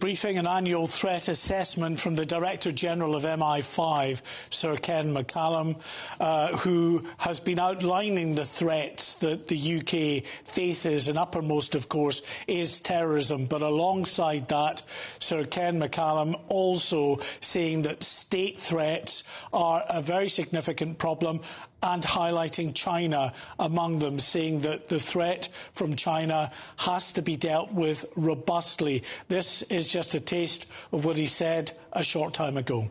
briefing, an annual threat assessment from the Director General of MI5, Sir Ken McCallum, who has been outlining the threats that the UK faces, and uppermost, of course, is terrorism. But alongside that, Sir Ken McCallum also saying that state threats are a very significant problem, and highlighting China among them, saying that the threat from China has to be dealt with robustly. This is just a taste of what he said a short time ago.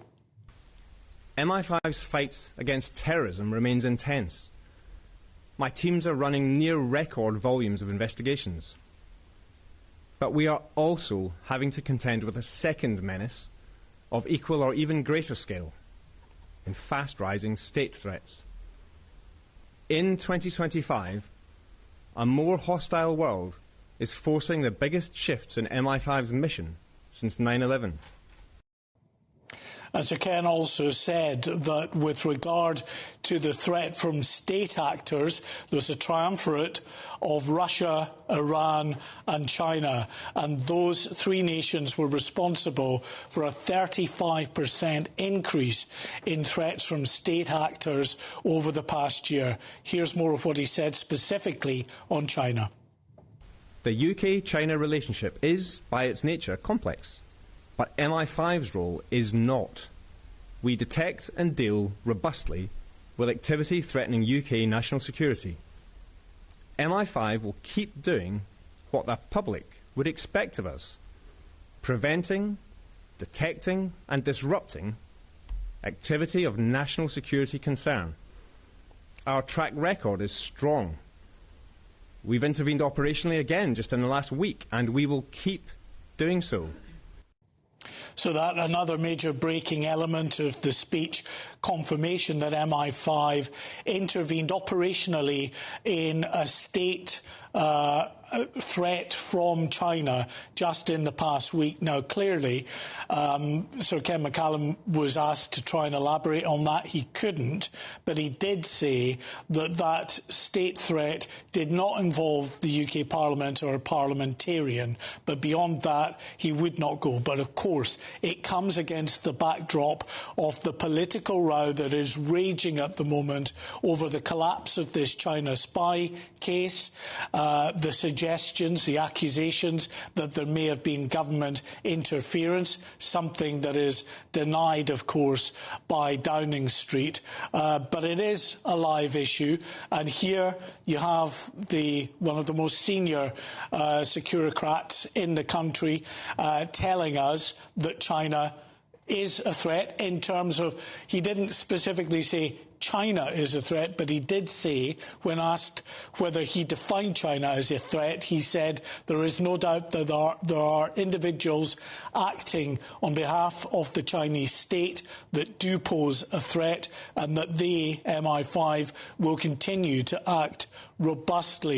MI5's fight against terrorism remains intense. My teams are running near-record volumes of investigations. But we are also having to contend with a second menace of equal or even greater scale in fast-rising state threats. In 2025, a more hostile world is forcing the biggest shifts in MI5's mission since 9/11. And Sir Ken also said that with regard to the threat from state actors, there's a triumvirate of Russia, Iran and China. And those three nations were responsible for a 35% increase in threats from state actors over the past year. Here's more of what he said specifically on China. The UK-China relationship is, by its nature, complex. But MI5's role is not. We detect and deal robustly with activity threatening UK national security. MI5 will keep doing what the public would expect of us: preventing, detecting and disrupting activity of national security concern. Our track record is strong. We've intervened operationally again just in the last week, and we will keep doing so. So that another major breaking element of the speech, confirmation that MI5 intervened operationally in a state threat from China just in the past week. Now, clearly, Sir Ken McCallum was asked to try and elaborate on that. He couldn't, but he did say that that state threat did not involve the UK Parliament or a parliamentarian, but beyond that, he would not go. But of course, it comes against the backdrop of the political row that is raging at the moment over the collapse of this China spy case, the suggestions, the accusations that there may have been government interference, something that is denied, of course, by Downing Street. But it is a live issue, and here you have one of the most senior securocrats in the country telling us that China is a threat in terms of, he didn't specifically say China is a threat, but he did say, when asked whether he defined China as a threat, he said there is no doubt that there are individuals acting on behalf of the Chinese state that do pose a threat, and that they, MI5, will continue to act robustly.